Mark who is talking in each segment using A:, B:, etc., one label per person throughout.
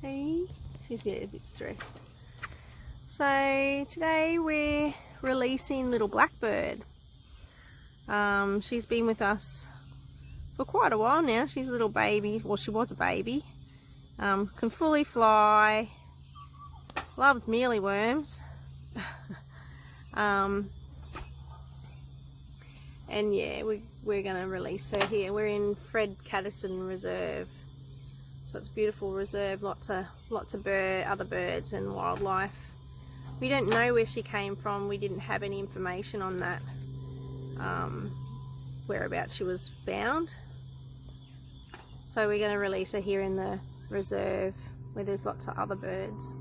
A: Hey, she's getting a bit stressed. So today we're releasing little Blackbird. She's been with us for quite a while now. She's a little baby. Well, she was a baby. Can fully fly. Loves mealyworms. And yeah, we're going to release her here. We're in Fred Caddison Reserve. So it's a beautiful reserve, lots of other birds and wildlife. We don't know where she came from. We didn't have any information on that, whereabouts she was found. So we're going to release her here in the reserve where there's lots of other birds.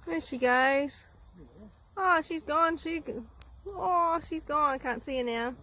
A: There she goes. Oh, she's gone. She's gone. I can't see her now.